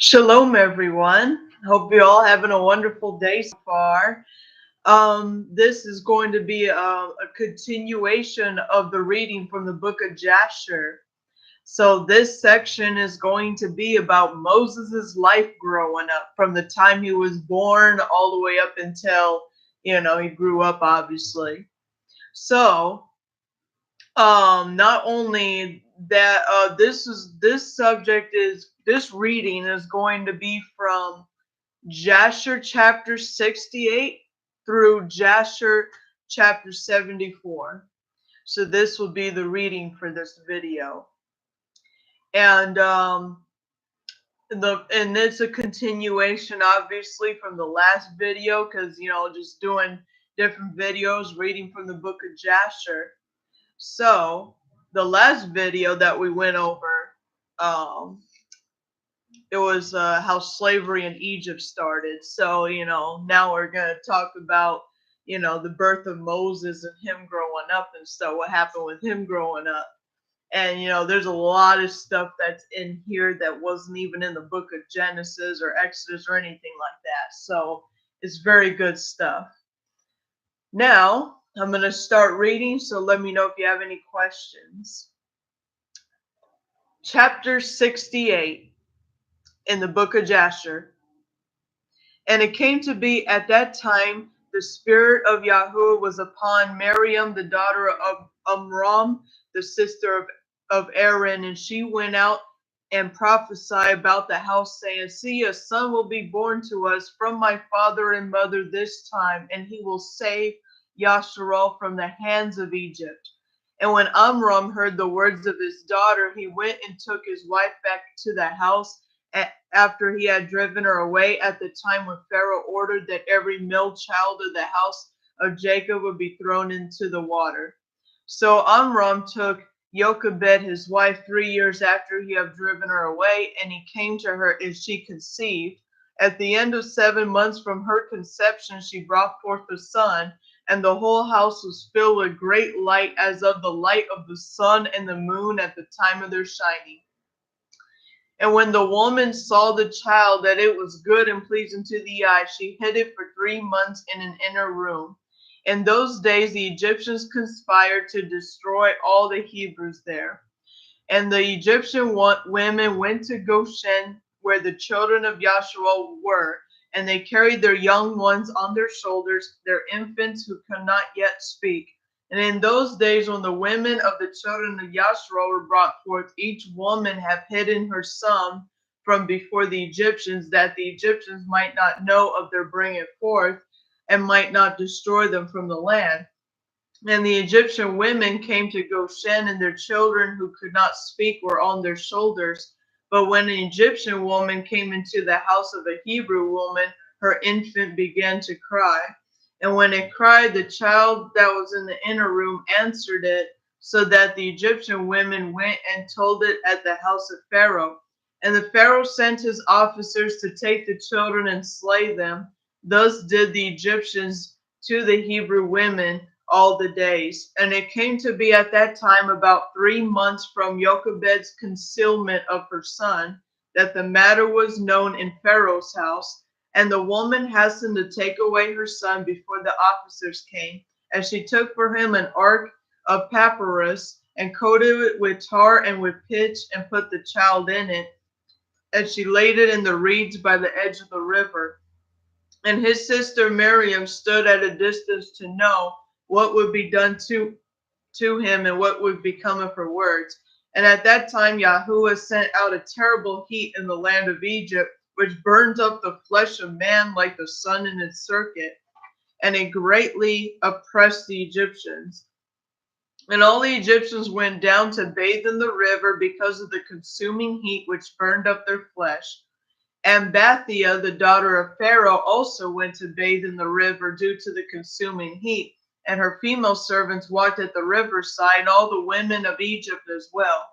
Shalom, everyone. Hope you're all having a wonderful day so far. This is going to be a continuation of the reading from the book of Jasher. So this section is going to be about Moses' life growing up from the time he was born all the way up until, he grew up, obviously. So not only that, this reading is going to be from Jasher chapter 68 through Jasher chapter 74. So this will be the reading for this video. And it's a continuation obviously from the last video, because just doing different videos reading from the book of Jasher. So the last video that we went over, um it was how slavery in Egypt started. So, now we're going to talk about, the birth of Moses and him growing up and stuff, what happened with him growing up. And, there's a lot of stuff that's in here that wasn't even in the book of Genesis or Exodus or anything like that. So it's very good stuff. Now, I'm going to start reading, so let me know if you have any questions. Chapter 68 in the book of Jasher. And it came to be at that time the spirit of Yahuwah was upon Miriam, the daughter of Amram, the sister of Aaron, and she went out and prophesied about the house, saying, See, a son will be born to us from my father and mother this time, and he will save Yasharal from the hands of Egypt. And when Amram heard the words of his daughter, he went and took his wife back to the house after he had driven her away, at the time when Pharaoh ordered that every male child of the house of Jacob would be thrown into the water. So Amram took Jochebed, his wife, 3 years after he had driven her away, and he came to her, and she conceived. At the end of 7 months from her conception, she brought forth a son, and the whole house was filled with great light, as of the light of the sun and the moon at the time of their shining. And when the woman saw the child, that it was good and pleasing to the eye, she hid it for 3 months in an inner room. In those days, the Egyptians conspired to destroy all the Hebrews there. And the Egyptian women went to Goshen, where the children of Yasharal were, and they carried their young ones on their shoulders, their infants who could not yet speak. And in those days, when the women of the children of Yasharal were brought forth, each woman had hidden her son from before the Egyptians, that the Egyptians might not know of their bringing forth, and might not destroy them from the land. And the Egyptian women came to Goshen, and their children who could not speak were on their shoulders. But when an Egyptian woman came into the house of a Hebrew woman, her infant began to cry. And when it cried, the child that was in the inner room answered it, so that the Egyptian women went and told it at the house of Pharaoh. And the Pharaoh sent his officers to take the children and slay them. Thus did the Egyptians to the Hebrew women all the days. And it came to be at that time, about 3 months from Jochebed's concealment of her son, that the matter was known in Pharaoh's house. And the woman hastened to take away her son before the officers came. And she took for him an ark of papyrus, and coated it with tar and with pitch, and put the child in it. And she laid it in the reeds by the edge of the river. And his sister Miriam stood at a distance to know what would be done to him, and what would become of her words. And at that time Yahuwah sent out a terrible heat in the land of Egypt, which burns up the flesh of man like the sun in its circuit, and it greatly oppressed the Egyptians. And all the Egyptians went down to bathe in the river because of the consuming heat which burned up their flesh. And Bathia, the daughter of Pharaoh, also went to bathe in the river due to the consuming heat. And her female servants walked at the riverside, and all the women of Egypt as well.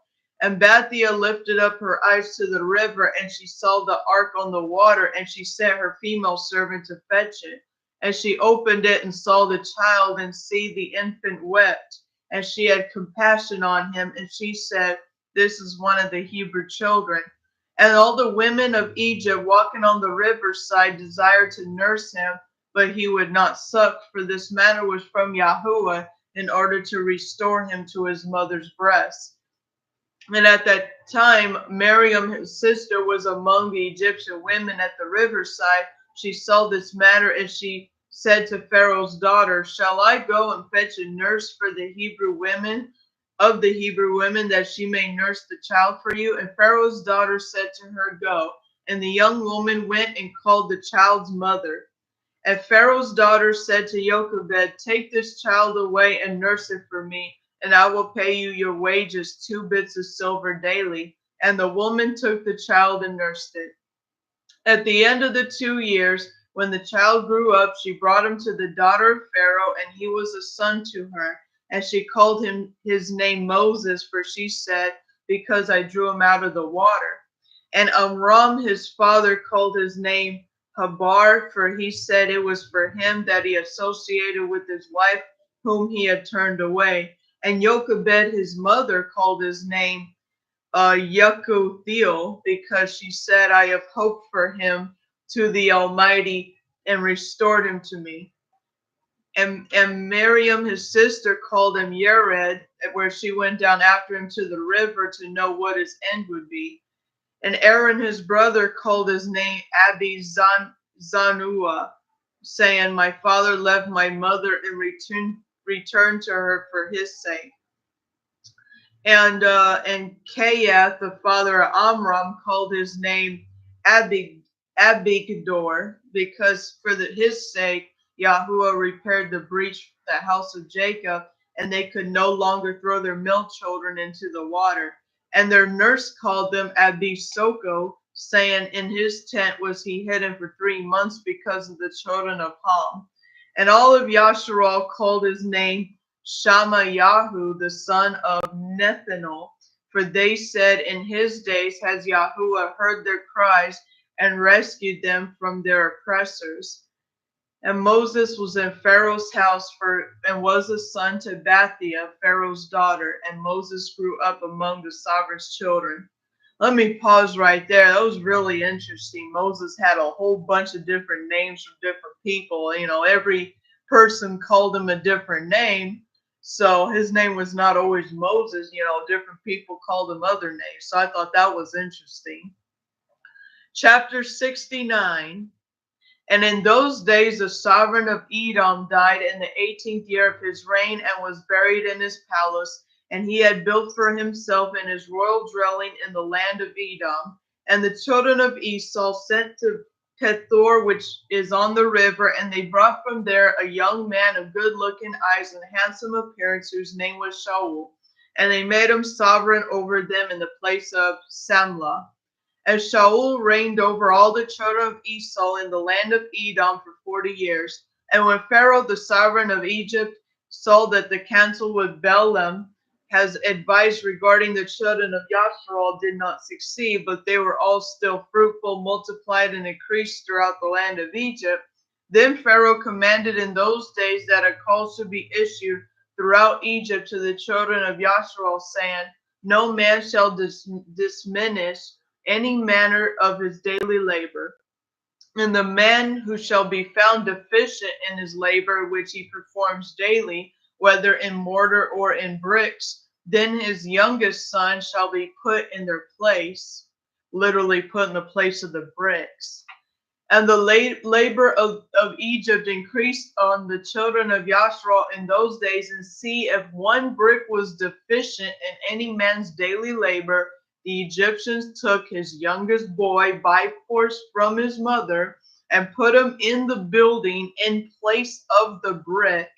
And Bathia lifted up her eyes to the river, and she saw the ark on the water, and she sent her female servant to fetch it. And she opened it and saw the child, and see, the infant wept. And she had compassion on him, and she said, This is one of the Hebrew children. And all the women of Egypt walking on the riverside desired to nurse him, but he would not suck, for this matter was from Yahuwah, in order to restore him to his mother's breast. And at that time, Miriam, his sister, was among the Egyptian women at the riverside. She saw this matter, and she said to Pharaoh's daughter, "Shall I go and fetch a nurse for the Hebrew women, of the Hebrew women, that she may nurse the child for you?" And Pharaoh's daughter said to her, "Go." And the young woman went and called the child's mother. And Pharaoh's daughter said to Jochebed, "Take this child away and nurse it for me, and I will pay you your wages, 2 bits of silver daily." And the woman took the child and nursed it. At the end of the 2 years, when the child grew up, she brought him to the daughter of Pharaoh, and he was a son to her. And she called him his name Moses, for she said, "Because I drew him out of the water." And Amram, his father, called his name Habar, for he said it was for him that he associated with his wife, whom he had turned away. And Jochebed, his mother, called his name Yekuthiel, because she said, "I have hoped for him to the Almighty and restored him to me." And Miriam, his sister, called him Yered, where she went down after him to the river to know what his end would be. And Aaron, his brother, called his name Abi Zanua, saying, "My father left my mother and returned to her for his sake." And Kayath, the father of Amram, called his name Abigdor, because for his sake Yahuwah repaired the breach of the house of Jacob, and they could no longer throw their male children into the water. And their nurse called them Abisoko, saying, "In his tent was he hidden for 3 months because of the children of Ham." And all of Yasharal called his name Shamayahu, the son of Nethanel, for they said, "In his days has Yahuwah heard their cries and rescued them from their oppressors." And Moses was in Pharaoh's house and was a son to Bathia, Pharaoh's daughter, and Moses grew up among the sovereign's children. Let me pause right there. That was really interesting. Moses had a whole bunch of different names from different people. Every person called him a different name. So his name was not always Moses. Different people called him other names. So I thought that was interesting. Chapter 69. And in those days the sovereign of Edom died in the 18th year of his reign, and was buried in his palace. And he had built for himself in his royal dwelling in the land of Edom. And the children of Esau sent to Pethor, which is on the river, and they brought from there a young man of good-looking eyes and handsome appearance, whose name was Shaul. And they made him sovereign over them in the place of Samlah. And Shaul reigned over all the children of Esau in the land of Edom for 40 years. And when Pharaoh, the sovereign of Egypt, saw that the counsel with Balaam has advised regarding the children of Yasharal did not succeed, but they were all still fruitful, multiplied, and increased throughout the land of Egypt, then Pharaoh commanded in those days that a call should be issued throughout Egypt to the children of Yasharal, saying, "No man shall diminish any manner of his daily labor. And the man who shall be found deficient in his labor which he performs daily, whether in mortar or in bricks, then his youngest son shall be put in their place," literally put in the place of the bricks. And the labor of Egypt increased on the children of Yasharal in those days. And see, if one brick was deficient in any man's daily labor, the Egyptians took his youngest boy by force from his mother and put him in the building in place of the brick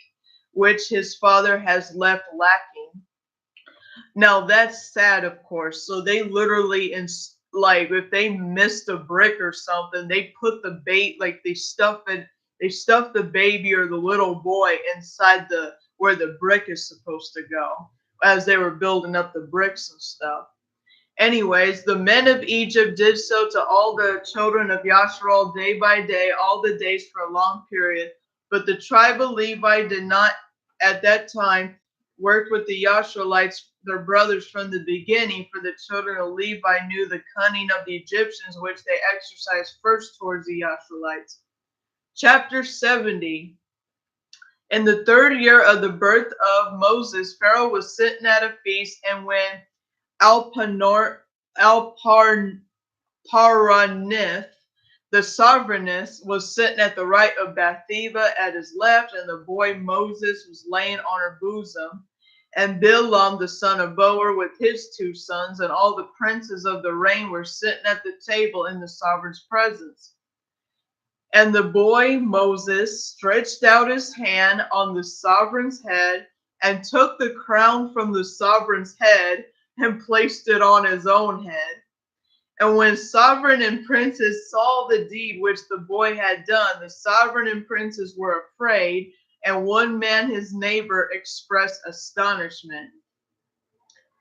which his father has left lacking. Now that's sad, of course. So they literally, like, if they missed a brick or something, they put the like they stuff the baby or the little boy inside where the brick is supposed to go, as they were building up the bricks and stuff. Anyways, the men of Egypt did so to all the children of Yasharal day by day, all the days for a long period. But the tribe of Levi did not at that time worked with the Yasharites, their brothers, from the beginning, for the children of Levi knew the cunning of the Egyptians, which they exercised first towards the Yasharites. Chapter 70. In the third year of the birth of Moses, Pharaoh was sitting at a feast, and when Alparnith, the sovereigness, was sitting at the right of Bathsheba at his left, and the boy Moses was laying on her bosom. And Bilam, the son of Boer, with his 2 sons, and all the princes of the reign were sitting at the table in the sovereign's presence. And the boy Moses stretched out his hand on the sovereign's head and took the crown from the sovereign's head and placed it on his own head. And when sovereign and princes saw the deed which the boy had done, the sovereign and princes were afraid, and one man, his neighbor, expressed astonishment.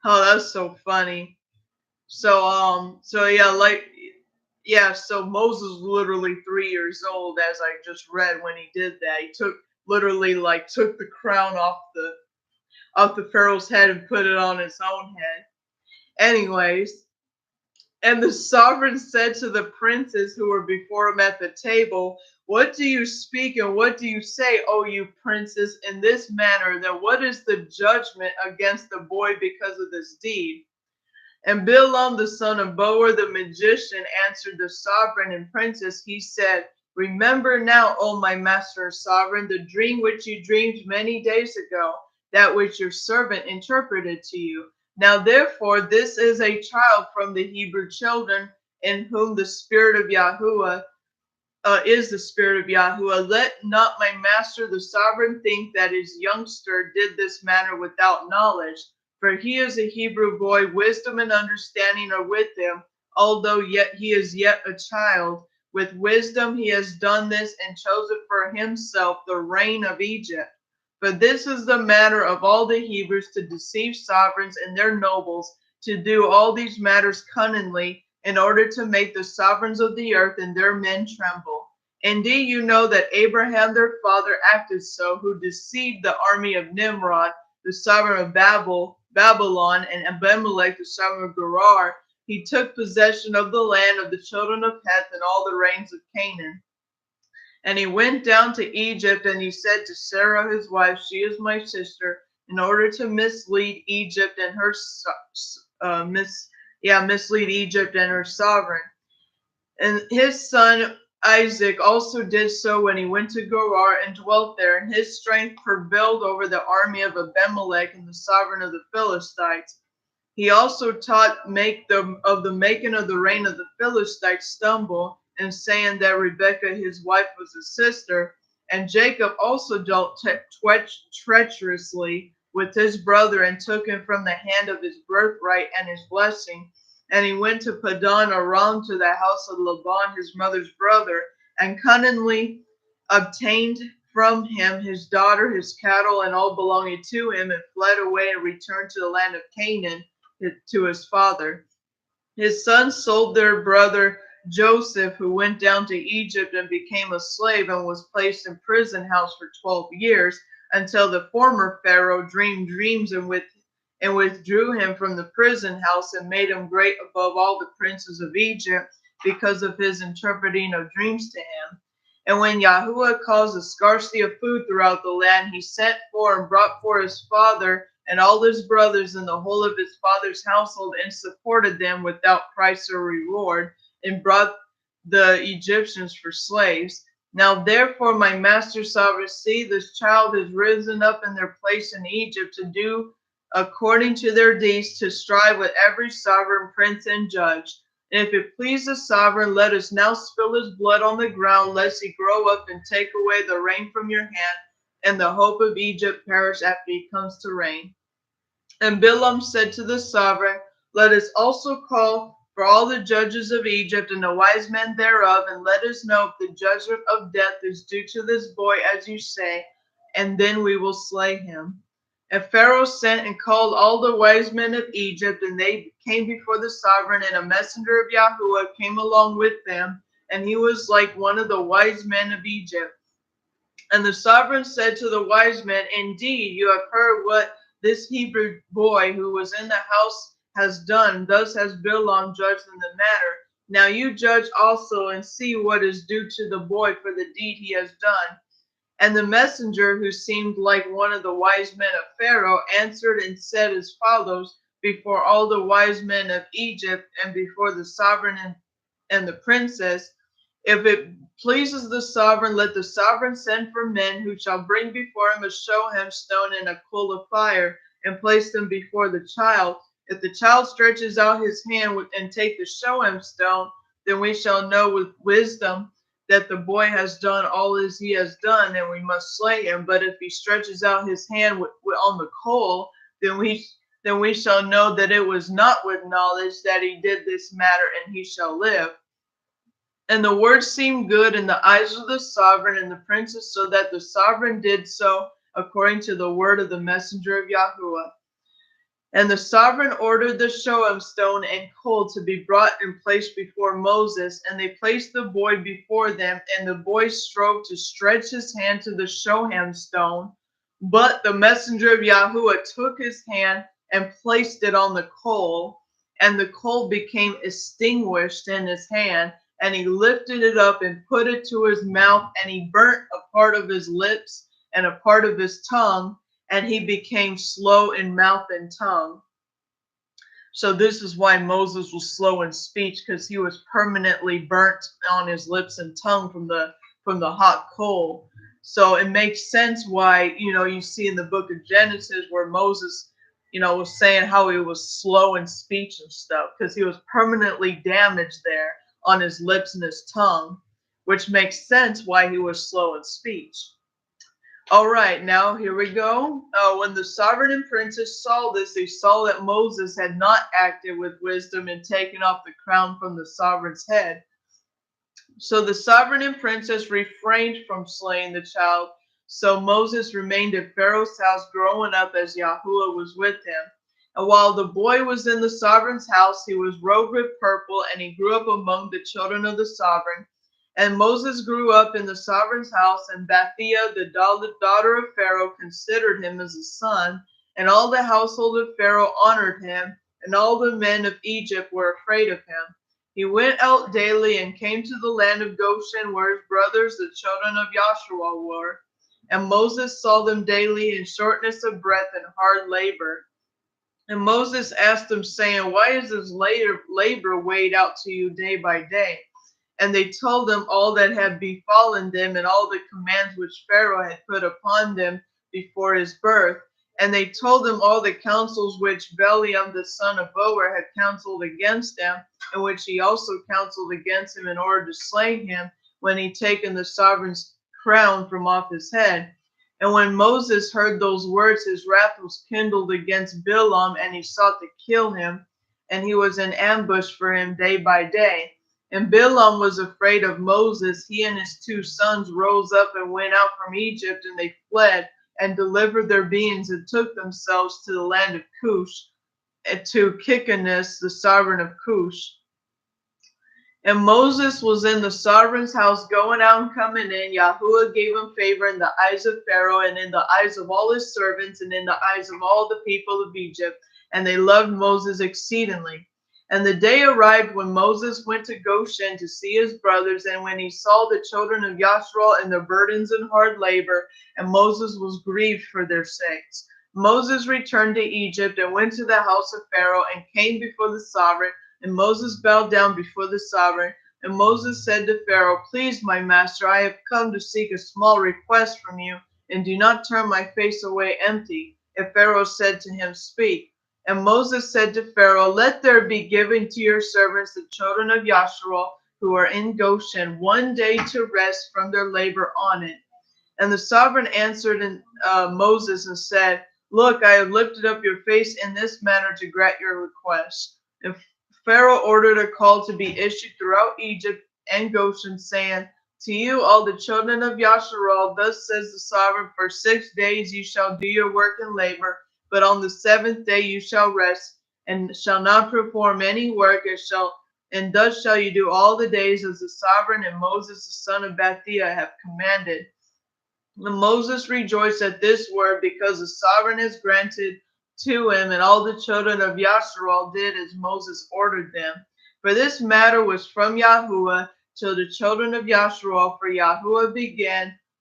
Oh, that's so funny. So Moses was literally 3 years old, as I just read when he did that. He took the crown off the Pharaoh's head and put it on his own head. Anyways, and the sovereign said to the princes who were before him at the table, "What do you speak and what do you say, O you princes, in this manner? Then what is the judgment against the boy because of this deed?" And Bilam, the son of Boer, the magician, answered the sovereign and princes. He said, "Remember now, O my master sovereign, the dream which you dreamed many days ago, that which your servant interpreted to you. Now therefore, this is a child from the Hebrew children, in whom the spirit of Yahuwah is the spirit of Yahuwah. Let not my master the sovereign think that his youngster did this matter without knowledge. For he is a Hebrew boy, wisdom and understanding are with him, although yet he is yet a child. With wisdom he has done this and chosen for himself the reign of Egypt. For this is the manner of all the Hebrews, to deceive sovereigns and their nobles, to do all these matters cunningly, in order to make the sovereigns of the earth and their men tremble. Indeed, you know that Abraham their father acted so, who deceived the army of Nimrod, the sovereign of Babylon, and Abimelech, the sovereign of Gerar. He took possession of the land of the children of Heth and all the reigns of Canaan. And he went down to Egypt, and he said to Sarah his wife, "She is my sister," in order to mislead Egypt and her mislead Egypt and her sovereign. And his son Isaac also did so when he went to Gerar and dwelt there, and his strength prevailed over the army of Abimelech and the sovereign of the Philistines. He also taught of the making of the reign of the Philistines stumble, and saying that Rebekah his wife was his sister. And Jacob also dealt treacherously with his brother, and took him from the hand of his birthright and his blessing. And he went to Padan Aram, to the house of Laban his mother's brother, and cunningly obtained from him his daughter, his cattle, and all belonging to him, and fled away and returned to the land of Canaan to his father. His sons sold their brother Joseph, who went down to Egypt and became a slave, and was placed in prison house for 12 years, until the former Pharaoh dreamed dreams and withdrew him from the prison house, and made him great above all the princes of Egypt, because of his interpreting of dreams to him. And when Yahuwah caused a scarcity of food throughout the land, he sent for and brought for his father and all his brothers and the whole of his father's household, and supported them without price or reward, and brought the Egyptians for slaves. Now therefore, my master sovereign, see, this child has risen up in their place in Egypt, to do according to their deeds, to strive with every sovereign prince and judge. And if it please the sovereign, let us now spill his blood on the ground, lest he grow up and take away the reign from your hand, and the hope of Egypt perish after he comes to reign. And Bilam said to the sovereign, "Let us also call for all the judges of Egypt and the wise men thereof, and let us know if the judgment of death is due to this boy, as you say, and then we will slay him." And Pharaoh sent and called all the wise men of Egypt, and they came before the sovereign, and a messenger of Yahuwah came along with them, and he was like one of the wise men of Egypt. And the sovereign said to the wise men, "Indeed, you have heard what this Hebrew boy who was in the house has done. Thus has Bilam judged in the matter. Now you judge also and see what is due to the boy for the deed he has done. And the messenger, who seemed like one of the wise men of Pharaoh, answered and said as follows before all the wise men of Egypt and before the sovereign and the princess: If it pleases the sovereign, let the sovereign send for men who shall bring before him a shoham stone and a coal of fire, and place them before the child. If the child stretches out his hand and take the shoham stone, then we shall know with wisdom that the boy has done all as he has done, and we must slay him. But if he stretches out his hand on the coal, then we shall know that it was not with knowledge that he did this matter, and he shall live. And the word seemed good in the eyes of the sovereign and the princess, so that the sovereign did so according to the word of the messenger of Yahuwah. And the sovereign ordered the shoham stone and coal to be brought and placed before Moses, and they placed the boy before them, and the boy strove to stretch his hand to the shoham stone. But the messenger of Yahuwah took his hand and placed it on the coal, and the coal became extinguished in his hand, and he lifted it up and put it to his mouth, and he burnt a part of his lips and a part of his tongue, and he became slow in mouth and tongue. So this is why Moses was slow in speech, because he was permanently burnt on his lips and tongue from the hot coal. So it makes sense why, you see in the book of Genesis where Moses, was saying how he was slow in speech and stuff, because he was permanently damaged there on his lips and his tongue, which makes sense why he was slow in speech. All right, now here we go. When the sovereign and princess saw this, they saw that Moses had not acted with wisdom and taken off the crown from the sovereign's head. So the sovereign and princess refrained from slaying the child. So Moses remained at Pharaoh's house, growing up as Yahuwah was with him. And while the boy was in the sovereign's house, he was robed with purple, and he grew up among the children of the sovereign. And Moses grew up in the sovereign's house, and Bathia, the daughter of Pharaoh, considered him as a son. And all the household of Pharaoh honored him, and all the men of Egypt were afraid of him. He went out daily and came to the land of Goshen, where his brothers, the children of Yasharel, were. And Moses saw them daily in shortness of breath and hard labor. And Moses asked them, saying, Why is this labor weighed out to you day by day? And they told them all that had befallen them, and all the commands which Pharaoh had put upon them before his birth. And they told them all the counsels which Balaam the son of Beor had counseled against them, and which he also counseled against him in order to slay him, when he taken the sovereign's crown from off his head. And when Moses heard those words, his wrath was kindled against Balaam, and he sought to kill him, and he was in ambush for him day by day. And Balaam was afraid of Moses. He and his 2 sons rose up and went out from Egypt, and they fled and delivered their beings and took themselves to the land of Cush, and to Kikanes, the sovereign of Cush. And Moses was in the sovereign's house, going out and coming in. Yahuwah gave him favor in the eyes of Pharaoh, and in the eyes of all his servants, and in the eyes of all the people of Egypt. And they loved Moses exceedingly. And the day arrived when Moses went to Goshen to see his brothers, and when he saw the children of Yasharel and their burdens and hard labor, and Moses was grieved for their sakes. Moses returned to Egypt and went to the house of Pharaoh and came before the sovereign, and Moses bowed down before the sovereign. And Moses said to Pharaoh, Please, my master, I have come to seek a small request from you, and do not turn my face away empty. And Pharaoh said to him, Speak. And Moses said to Pharaoh, Let there be given to your servants, the children of Yasharel, who are in Goshen, 1 day to rest from their labor on it. And the sovereign answered Moses and said, Look, I have lifted up your face in this manner to grant your request. And Pharaoh ordered a call to be issued throughout Egypt and Goshen, saying, To you, all the children of Yasharel, thus says the sovereign, For 6 days you shall do your work and labor, but on the 7th day you shall rest, and shall not perform any work, and thus shall you do all the days as the sovereign and Moses the son of Bathia have commanded. And Moses rejoiced at this word, because the sovereign has granted to him, and all the children of Yasharal did as Moses ordered them. For this matter was from Yahuwah till the children of Yasharal, for Yahuwah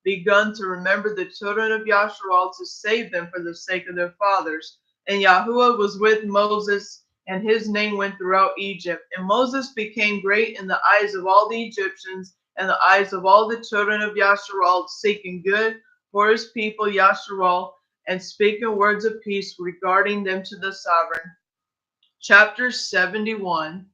begun to remember the children of Yasharal to save them for the sake of their fathers. And Yahuwah was with Moses, and his name went throughout Egypt. And Moses became great in the eyes of all the Egyptians and the eyes of all the children of Yasharal, seeking good for his people Yasharal, and speaking words of peace regarding them to the sovereign. Chapter 71.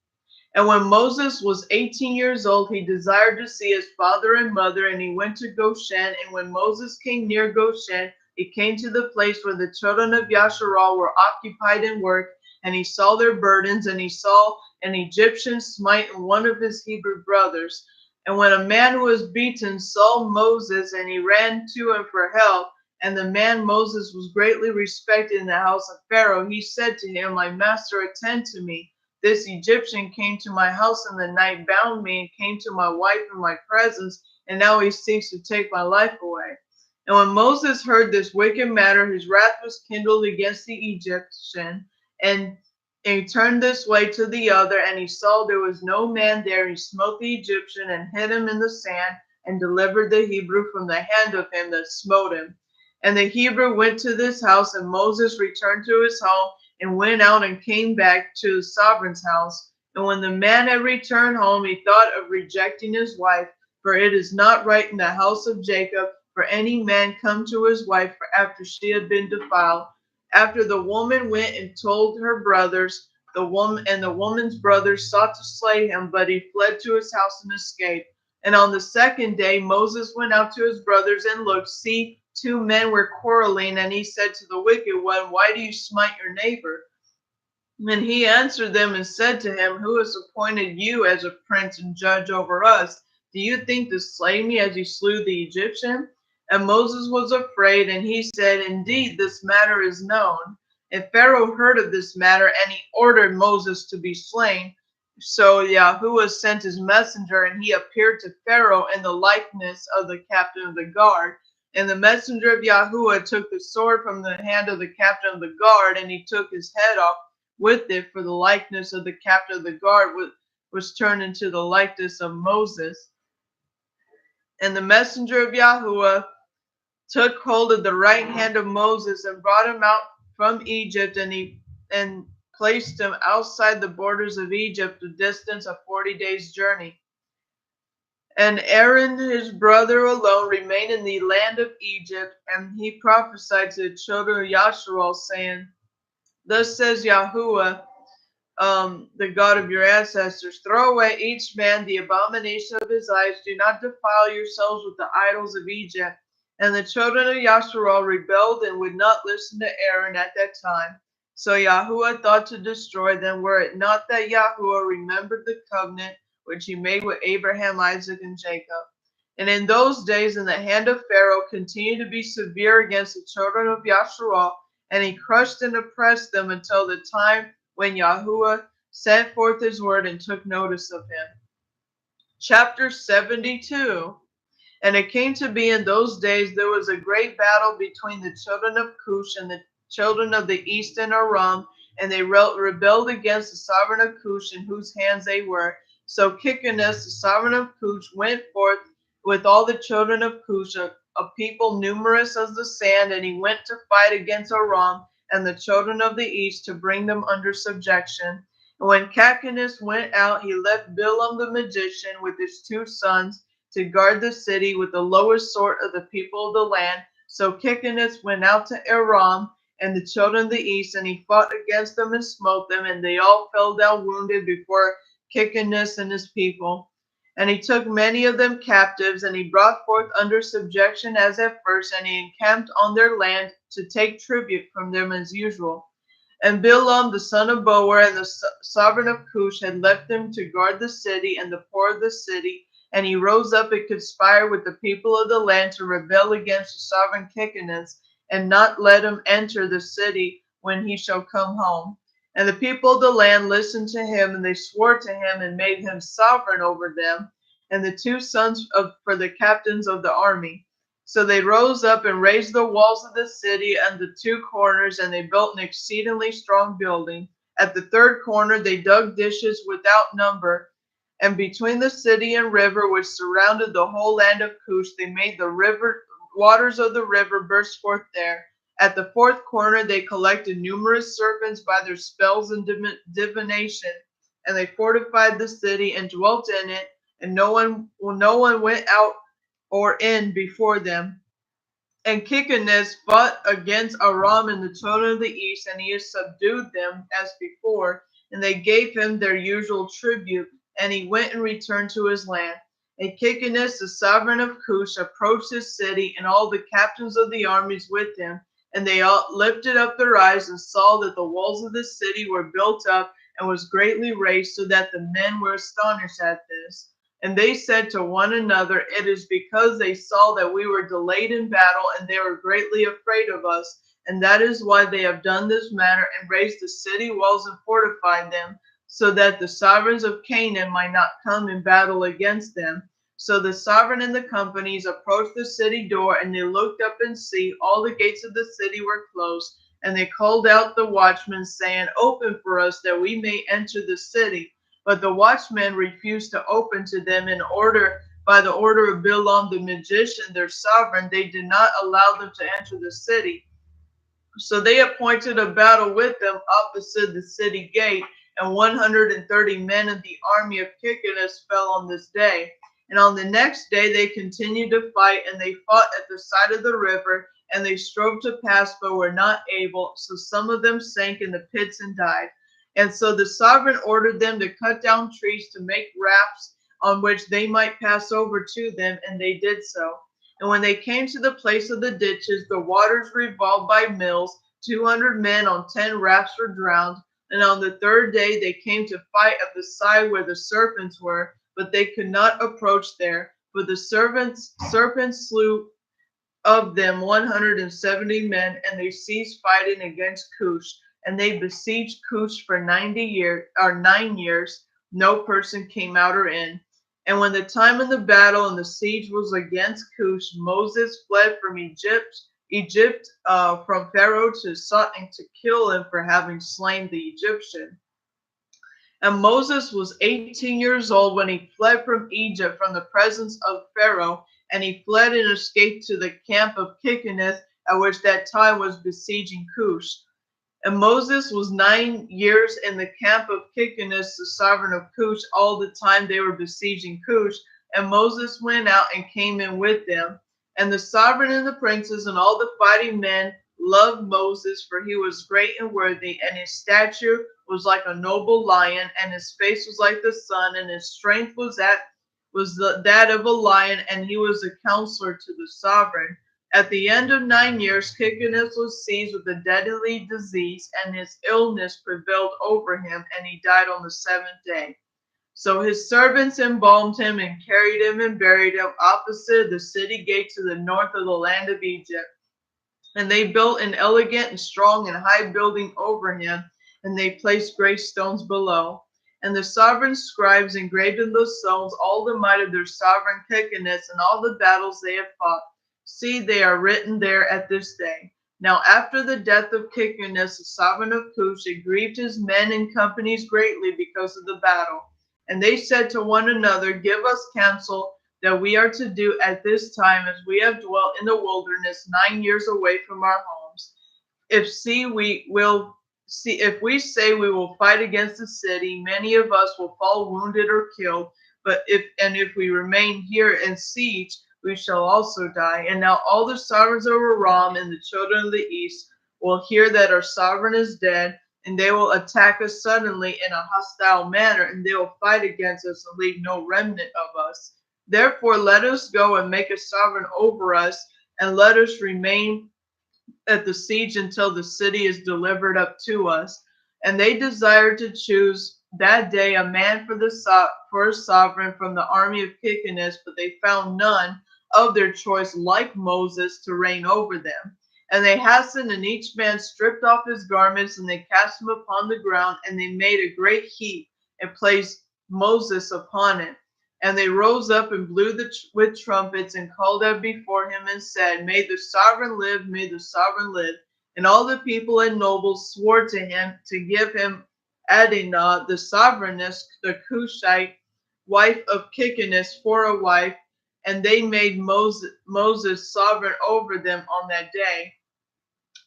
And when Moses was 18 years old, he desired to see his father and mother, and he went to Goshen. And when Moses came near Goshen, he came to the place where the children of Yasharal were occupied in work, and he saw their burdens, and he saw an Egyptian smite one of his Hebrew brothers. And when a man who was beaten saw Moses, and he ran to him for help, and the man Moses was greatly respected in the house of Pharaoh, he said to him, My master, attend to me. This Egyptian came to my house in the night, bound me, and came to my wife in my presence, and now he seeks to take my life away. And when Moses heard this wicked matter, his wrath was kindled against the Egyptian, and he turned this way to the other, and he saw there was no man there. He smote the Egyptian and hid him in the sand, and delivered the Hebrew from the hand of him that smote him. And the Hebrew went to this house, and Moses returned to his home, and went out and came back to the sovereign's house. And when the man had returned home, he thought of rejecting his wife, for it is not right in the house of Jacob for any man come to his wife after she had been defiled. After the woman went and told her brothers, the woman's brothers sought to slay him, but he fled to his house and escaped. And on the second day Moses went out to his brothers, and looked, see, two men were quarreling, and he said to the wicked one, Why do you smite your neighbor? And he answered them and said to him, Who has appointed you as a prince and judge over us? Do you think to slay me as you slew the Egyptian? And Moses was afraid, and he said, Indeed, this matter is known. And Pharaoh heard of this matter, and he ordered Moses to be slain. So Yahuwah sent his messenger, and he appeared to Pharaoh in the likeness of the captain of the guard. And the messenger of Yahuwah took the sword from the hand of the captain of the guard, and he took his head off with it, for the likeness of the captain of the guard was turned into the likeness of Moses. And the messenger of Yahuwah took hold of the right hand of Moses, and brought him out from Egypt, and placed him outside the borders of Egypt, a distance of 40 days' journey. And Aaron his brother alone remained in the land of Egypt, and he prophesied to the children of Yasharal, saying, Thus says Yahuwah, the God of your ancestors, throw away each man the abomination of his eyes. Do not defile yourselves with the idols of Egypt. And the children of Yasharal rebelled and would not listen to Aaron at that time. So Yahuwah thought to destroy them, were it not that Yahuwah remembered the covenant which he made with Abraham, Isaac, and Jacob. And in those days, in the hand of Pharaoh continued to be severe against the children of Yasharal, and he crushed and oppressed them until the time when Yahuwah sent forth his word and took notice of him. Chapter 72. And it came to be in those days there was a great battle between the children of Cush and the children of the east in Aram, and they rebelled against the sovereign of Cush, in whose hands they were. So Kichanus, the sovereign of Cush, went forth with all the children of Cush, a people numerous as the sand, and he went to fight against Aram and the children of the east, to bring them under subjection. And when Kichanus went out, he left Bilam the magician with his 2 sons to guard the city with the lowest sort of the people of the land. So Kichanus went out to Aram and the children of the east, and he fought against them and smote them, and they all fell down wounded before Kichanus and his people. And he took many of them captives, and he brought forth under subjection as at first, and he encamped on their land to take tribute from them as usual. And Bilam the son of Boer and the sovereign of Cush had left them to guard the city and the poor of the city, and he rose up and conspired with the people of the land to rebel against the sovereign Kichanus, and not let him enter the city when he shall come home. And the people of the land listened to him, and they swore to him and made him sovereign over them, and the 2 sons for the captains of the army. So they rose up and raised the walls of the city and the two corners, and they built an exceedingly strong building. At the third corner they dug ditches without number, and between the city and river which surrounded the whole land of Cush, they made the river waters of the river burst forth there. At the fourth corner they collected numerous serpents by their spells and divination, and they fortified the city and dwelt in it, and no one went out or in before them. And Kichinus fought against Aram in the children of the east, and he subdued them as before, and they gave him their usual tribute, and he went and returned to his land. And Kichinus, the sovereign of Cush, approached his city, and all the captains of the armies with him, and they all lifted up their eyes and saw that the walls of the city were built up and was greatly raised, so that the men were astonished at this. And they said to one another, it is because they saw that we were delayed in battle, and they were greatly afraid of us. And that is why they have done this matter and raised the city walls and fortified them, so that the sovereigns of Canaan might not come in battle against them. So the sovereign and the companies approached the city door, and they looked up and see all the gates of the city were closed. And they called out the watchmen, saying, open for us, that we may enter the city. But the watchmen refused to open to them by the order of Bilam the magician, their sovereign. They did not allow them to enter the city. So they appointed a battle with them opposite the city gate, and 130 men of the army of Kichinus fell on this day. And on the next day they continued to fight, and they fought at the side of the river, and they strove to pass, but were not able. So some of them sank in the pits and died. And so the sovereign ordered them to cut down trees to make rafts on which they might pass over to them, and they did so. And when they came to the place of the ditches, the waters revolved by mills. 200 men on 10 rafts were drowned. And on the third day they came to fight at the side where the serpents were, but they could not approach there. For the serpents slew of them 170 men, and they ceased fighting against Cush. And they besieged Cush for 9 years. No person came out or in. And when the time of the battle and the siege was against Cush, Moses fled from Egypt from Pharaoh, to soughting to kill him for having slain the Egyptian. And Moses was 18 years old when he fled from Egypt from the presence of Pharaoh, and he fled and escaped to the camp of Kichinus, at which that time was besieging Cush. And Moses was 9 years in the camp of Kichinus, the sovereign of Cush, all the time they were besieging Cush. And Moses went out and came in with them. And the sovereign and the princes and all the fighting men loved Moses, for he was great and worthy, and his stature was like a noble lion, and his face was like the sun, and his strength was that of a lion, and he was a counselor to the sovereign. At the end of 9 years, Kichinus was seized with a deadly disease, and his illness prevailed over him, and he died on the 7th day. So his servants embalmed him and carried him and buried him opposite the city gate to the north of the land of Egypt. And they built an elegant and strong and high building over him, and they placed great stones below. And the sovereign scribes engraved in those stones all the might of their sovereign Kichinus and all the battles they have fought. See, they are written there at this day. Now after the death of Kichinus, the sovereign of Cush, it grieved his men and companies greatly because of the battle. And they said to one another, give us counsel that we are to do at this time, as we have dwelt in the wilderness 9 years away from our homes. If we say we will fight against the city, many of us will fall wounded or killed. But if we remain here and siege, we shall also die. And now all the sovereigns of Aram and the children of the east will hear that our sovereign is dead, and they will attack us suddenly in a hostile manner, and they will fight against us and leave no remnant of us. Therefore let us go and make a sovereign over us, and let us remain at the siege until the city is delivered up to us. And they desired to choose that day a man for a sovereign from the army of Kichinus, but they found none of their choice like Moses to reign over them. And they hastened, and each man stripped off his garments, and they cast them upon the ground, and they made a great heap and placed Moses upon it. And they rose up and blew with trumpets and called out before him and said, May the sovereign live, may the sovereign live. And all the people and nobles swore to him to give him Adinah, the sovereigness, the Cushite, wife of Kickinus, for a wife. And they made Moses sovereign over them on that day.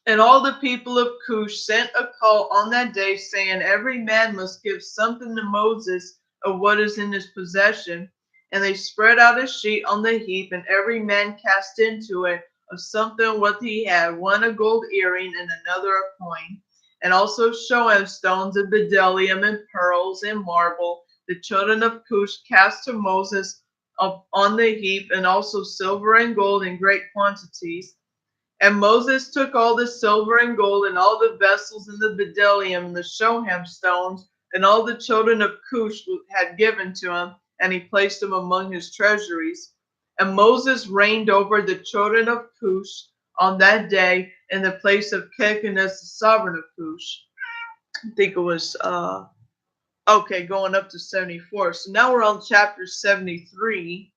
And all the people of Cush sent a call on that day, saying, Every man must give something to Moses of what is in his possession. And they spread out a sheet on the heap, and every man cast into it of something what he had, one a gold earring, and another a coin, and also shoem stones, and bdellium, and pearls, and marble. The children of Cush cast to Moses on the heap, and also silver and gold in great quantities. And Moses took all the silver and gold and all the vessels and the bdellium and the shoham stones and all the children of Cush had given to him, and he placed them among his treasuries. And Moses reigned over the children of Cush on that day in the place of Kickinus, the sovereign of Cush. I think it was going up to 74. So now we're on chapter 73.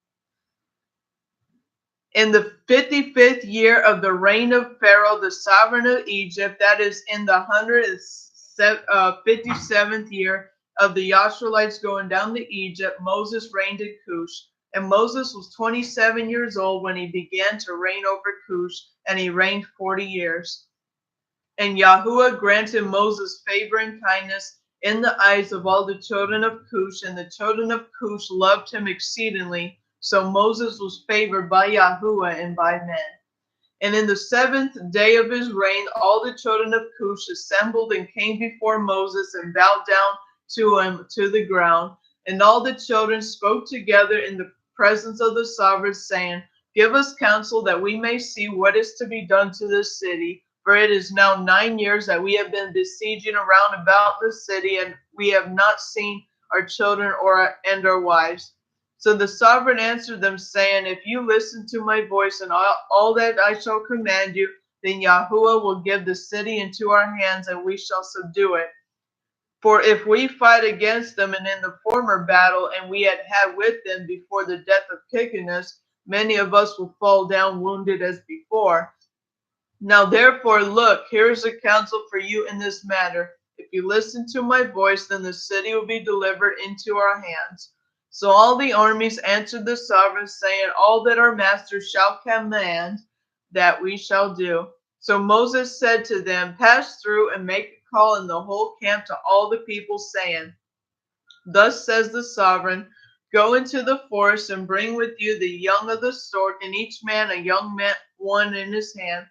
In the 55th year of the reign of Pharaoh, the sovereign of Egypt, that is in the 157th year of the Yasharites going down to Egypt, Moses reigned in Cush. And Moses was 27 years old when he began to reign over Cush, and he reigned 40 years. And Yahuwah granted Moses favor and kindness in the eyes of all the children of Cush, and the children of Cush loved him exceedingly. So Moses was favored by Yahuwah and by men. And in the 7th day of his reign, all the children of Cush assembled and came before Moses and bowed down to him to the ground. And all the children spoke together in the presence of the sovereign, saying, Give us counsel that we may see what is to be done to this city. For it is now 9 years that we have been besieging around about the city, and we have not seen our children and our wives. So the sovereign answered them, saying, If you listen to my voice and all that I shall command you, then Yahuwah will give the city into our hands, and we shall subdue it. For if we fight against them, and in the former battle, and we had with them before the death of Kickinus, many of us will fall down wounded as before. Now therefore, look, here is a counsel for you in this matter. If you listen to my voice, then the city will be delivered into our hands. So all the armies answered the sovereign, saying, All that our master shall command, that we shall do. So Moses said to them, Pass through and make a call in the whole camp to all the people, saying, Thus says the sovereign, Go into the forest and bring with you the young of the stork, and each man a young one in his hand.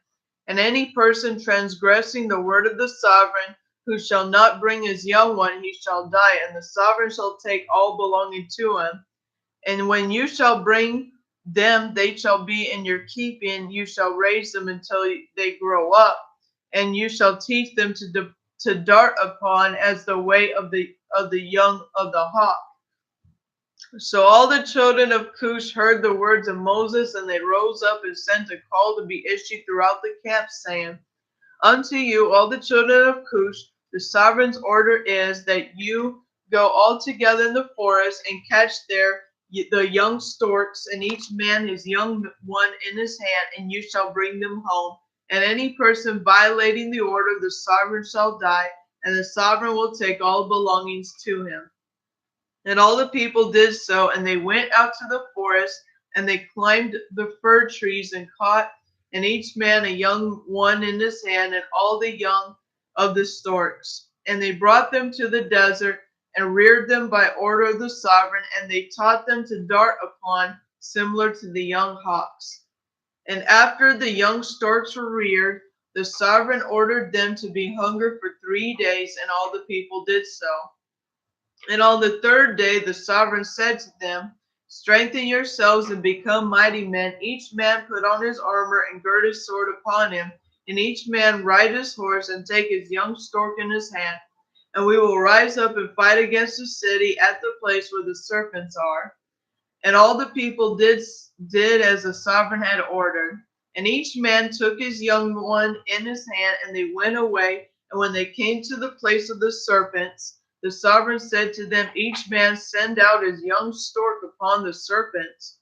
And any person transgressing the word of the sovereign, who shall not bring his young one, he shall die, and the sovereign shall take all belonging to him. And when you shall bring them, they shall be in your keeping. You shall raise them until they grow up, and you shall teach them to dart upon as the way of the young of the hawk. So all the children of Cush heard the words of Moses, and they rose up and sent a call to be issued throughout the camp, saying, Unto you, all the children of Cush, the sovereign's order is that you go all together in the forest and catch there the young storks, and each man his young one in his hand, and you shall bring them home. And any person violating the order, the sovereign shall die, and the sovereign will take all belongings to him. And all the people did so, and they went out to the forest, and they climbed the fir trees and caught, and each man a young one in his hand, and all the young of the storks. And they brought them to the desert, and reared them by order of the sovereign, and they taught them to dart upon, similar to the young hawks. And after the young storks were reared, the sovereign ordered them to be hungry for 3 days, and all the people did so. And on the 3rd day, the sovereign said to them, Strengthen yourselves and become mighty men. Each man put on his armor and gird his sword upon him, and each man ride his horse and take his young stork in his hand. And we will rise up and fight against the city at the place where the serpents are. And all the people did as the sovereign had ordered. And each man took his young one in his hand, and they went away. And when they came to the place of the serpents the sovereign said to them, each man send out his young stork upon the serpents.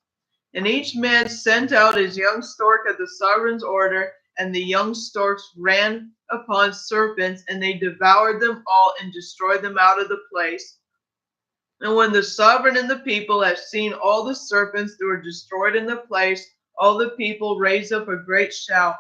And each man sent out his young stork at the sovereign's order, and the young storks ran upon serpents, and they devoured them all and destroyed them out of the place. And when the sovereign and the people had seen all the serpents that were destroyed in the place, all the people raised up a great shout.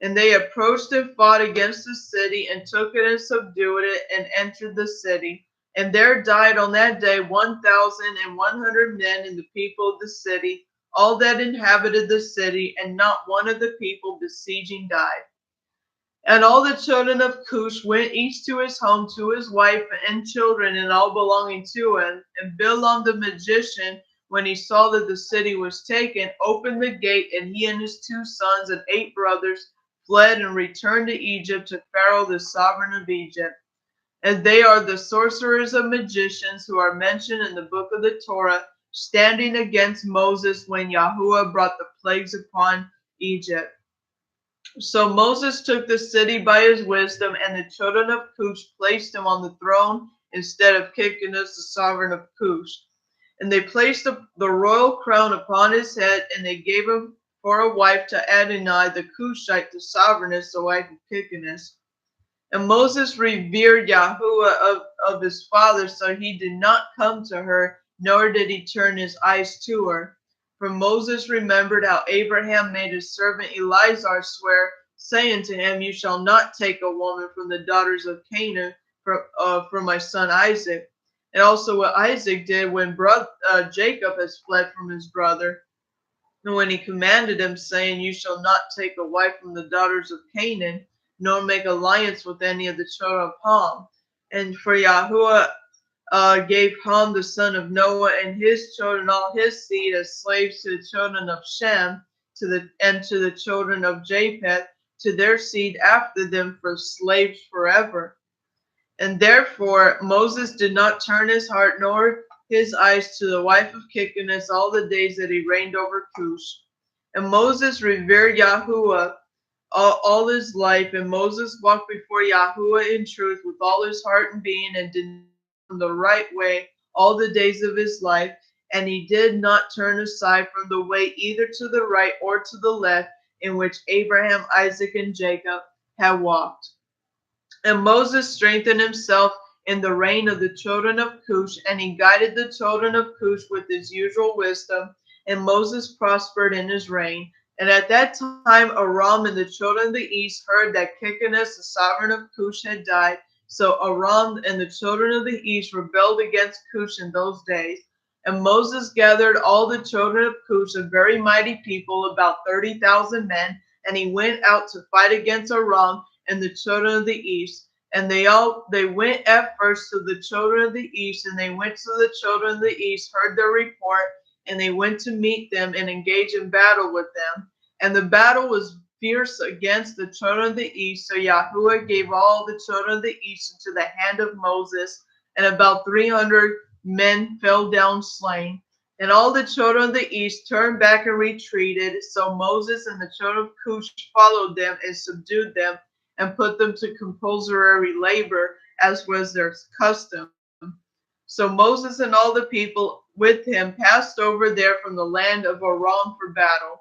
And they approached and fought against the city, and took it and subdued it, and entered the city. And there died on that day 1,100 men in the people of the city, all that inhabited the city, and not one of the people besieging died. And all the children of Cush went each to his home, to his wife and children, and all belonging to him. And Bilam the magician, when he saw that the city was taken, opened the gate, and he and his 2 sons and 8 brothers fled and returned to Egypt, to Pharaoh the sovereign of Egypt. And they are the sorcerers and magicians who are mentioned in the book of the Torah, standing against Moses when Yahuwah brought the plagues upon Egypt. So Moses took the city by his wisdom, and the children of Cush placed him on the throne instead of Kichinus, the sovereign of Cush. And they placed the royal crown upon his head, and they gave him for a wife to Adonai the Cushite, the sovereigness, the wife of Kichinus. And Moses revered Yahuwah of his father, so he did not come to her, nor did he turn his eyes to her. For Moses remembered how Abraham made his servant Eleazar swear, saying to him, you shall not take a woman from the daughters of Canaan for my son Isaac. And also what Isaac did when Jacob has fled from his brother. And when he commanded him, saying, you shall not take a wife from the daughters of Canaan, nor make alliance with any of the children of Ham. And for Yahuwah gave Ham the son of Noah and his children, all his seed, as slaves to the children of Shem, and to the children of Japheth, to their seed after them, for slaves forever. And therefore Moses did not turn his heart nor his eyes to the wife of Kichinus all the days that he reigned over Cush. And Moses revered Yahuwah all his life, and Moses walked before Yahuwah in truth with all his heart and being, and did the right way all the days of his life, and he did not turn aside from the way either to the right or to the left, in which Abraham, Isaac, and Jacob had walked. And Moses strengthened himself in the reign of the children of Cush, and he guided the children of Cush with his usual wisdom, and Moses prospered in his reign. And at that time Aram and the children of the east heard that Kichinus, the sovereign of Cush, had died. So Aram and the children of the east rebelled against Cush in those days. And Moses gathered all the children of Cush, a very mighty people, about 30,000 men, and he went out to fight against Aram and the children of the east. And they went at first to the children of the east, and they went to the children of the east, heard their report, and they went to meet them and engage in battle with them. And the battle was fierce against the children of the east. So Yahuwah gave all the children of the east into the hand of Moses, and about 300 men fell down slain. And all the children of the east turned back and retreated. So Moses and the children of Cush followed them and subdued them, and put them to compulsory labor, as was their custom. So Moses and all the people with him passed over there from the land of Aram for battle.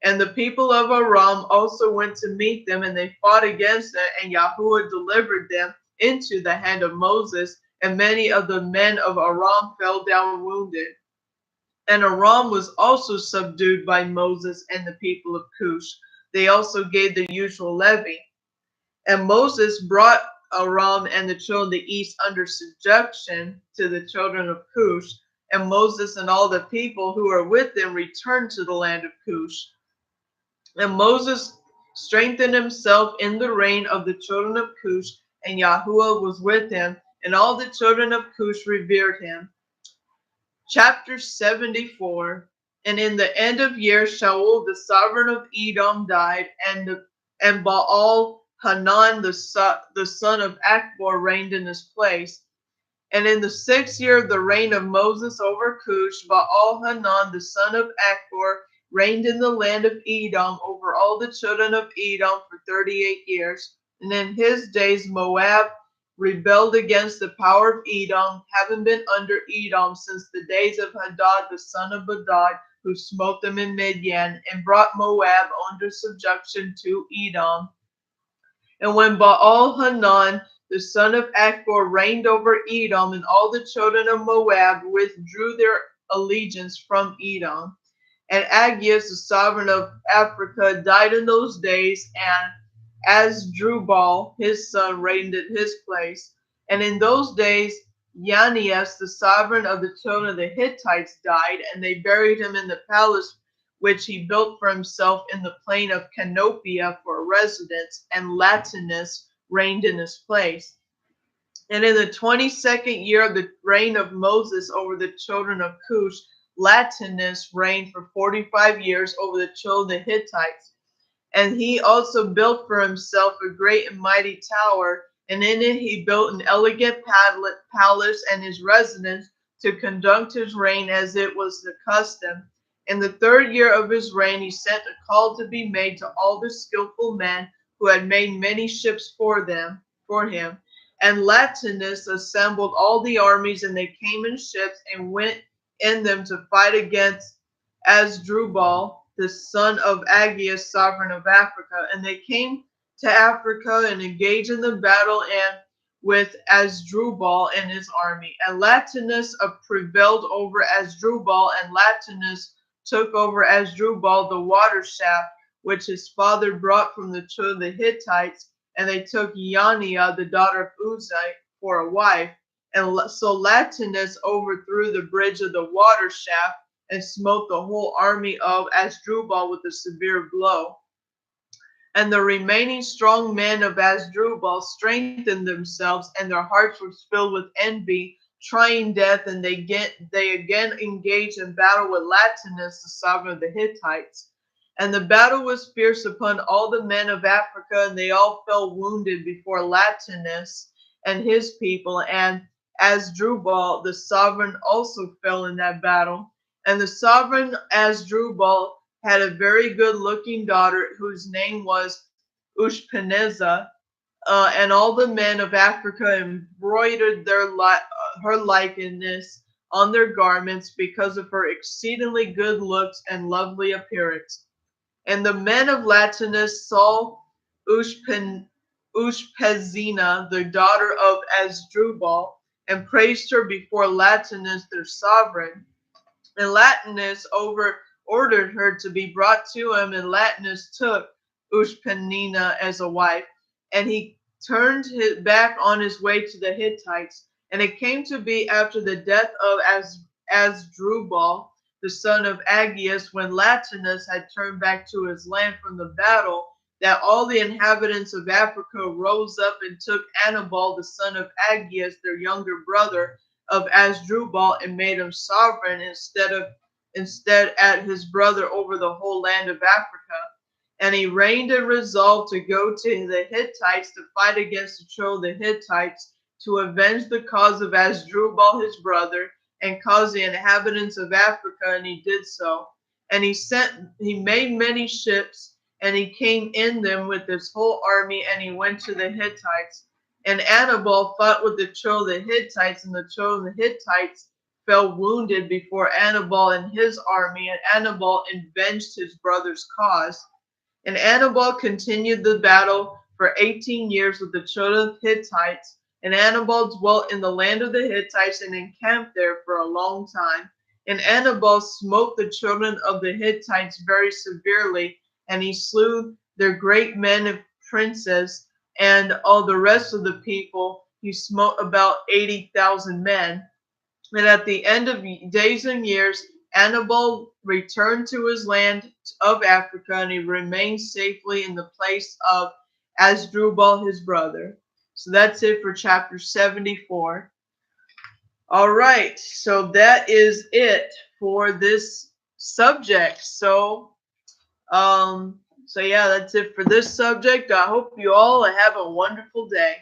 And the people of Aram also went to meet them, and they fought against them, and Yahuwah delivered them into the hand of Moses, and many of the men of Aram fell down wounded. And Aram was also subdued by Moses and the people of Cush. They also gave the usual levy. And Moses brought Aram and the children of the east under subjection to the children of Cush. And Moses and all the people who were with them returned to the land of Cush. And Moses strengthened himself in the reign of the children of Cush, and Yahuwah was with him, and all the children of Cush revered him. Chapter 74. And in the end of years, Shaul the sovereign of Edom died, and Baal Hanan the son of Akbor reigned in his place. And in the 6th year of the reign of Moses over Cush, Baal Hanan the son of Akbor reigned in the land of Edom over all the children of Edom for 38 years. And in his days Moab rebelled against the power of Edom, having been under Edom since the days of Hadad the son of Bedad, who smote them in Midian, and brought Moab under subjection to Edom. And when Baal-Hanan the son of Achbor reigned over Edom, and all the children of Moab withdrew their allegiance from Edom. And Agias, the sovereign of Africa, died in those days, and Asdrubal, his son, reigned in his place. And in those days, Yanias, the sovereign of the children of the Hittites, died, and they buried him in the palace which he built for himself in the plain of Canopia for a residence, and Latinus reigned in his place. And in the 22nd year of the reign of Moses over the children of Cush, Latinus reigned for 45 years over the children of the Hittites. And he also built for himself a great and mighty tower, and in it he built an elegant palace and his residence to conduct his reign as it was the custom. In the 3rd year of his reign, he sent a call to be made to all the skillful men who had made many ships for him. And Latinus assembled all the armies, and they came in ships and went in them to fight against Asdrubal, the son of Agias, sovereign of Africa. And they came to Africa and engaged in the battle and with Asdrubal and his army. And Latinus prevailed over Asdrubal, and Latinus took over Asdrubal the water shaft, which his father brought from the children of the Hittites, and they took Yania, the daughter of Uzai, for a wife. And so Latinus overthrew the bridge of the water shaft and smote the whole army of Asdrubal with a severe blow. And the remaining strong men of Asdrubal strengthened themselves, and their hearts were filled with envy, trying death, and they again engaged in battle with Latinus, the sovereign of the Hittites. And the battle was fierce upon all the men of Africa, and they all fell wounded before Latinus and his people. And Asdrubal, the sovereign, also fell in that battle. And the sovereign Asdrubal had a very good-looking daughter whose name was Ushpeneza, and all the men of Africa embroidered her likeness on their garments because of her exceedingly good looks and lovely appearance. And the men of Latinus saw Ushpezena, the daughter of Asdrubal, and praised her before Latinus, their sovereign. And Latinus ordered her to be brought to him, and Latinus took Ushpenina as a wife, and he turned his back on his way to the Hittites. And it came to be after the death of Asdrubal, the son of Agias, when Latinus had turned back to his land from the battle, that all the inhabitants of Africa rose up and took Anibal, the son of Agias, their younger brother, of Asdrubal, and made him sovereign instead at his brother over the whole land of Africa. And he reigned and resolved to go to the Hittites to fight against the children of the Hittites, to avenge the cause of Asdrubal his brother, and cause the inhabitants of Africa, and he did so. And he made many ships, and he came in them with his whole army, and he went to the Hittites. And Anibal fought with the children of the Hittites, and the children of the Hittites fell wounded before Anibal and his army, and Anibal avenged his brother's cause. And Anibal continued the battle for 18 years with the children of the Hittites, and Anibal dwelt in the land of the Hittites and encamped there for a long time. And Anibal smote the children of the Hittites very severely, and he slew their great men and princes, and all the rest of the people. He smote about 80,000 men. And at the end of days and years, Anibal returned to his land of Africa, and he remained safely in the place of Asdrubal his brother. So that's it for chapter 74. All right, so that is it for this subject. So yeah, that's it for this subject. I hope you all have a wonderful day.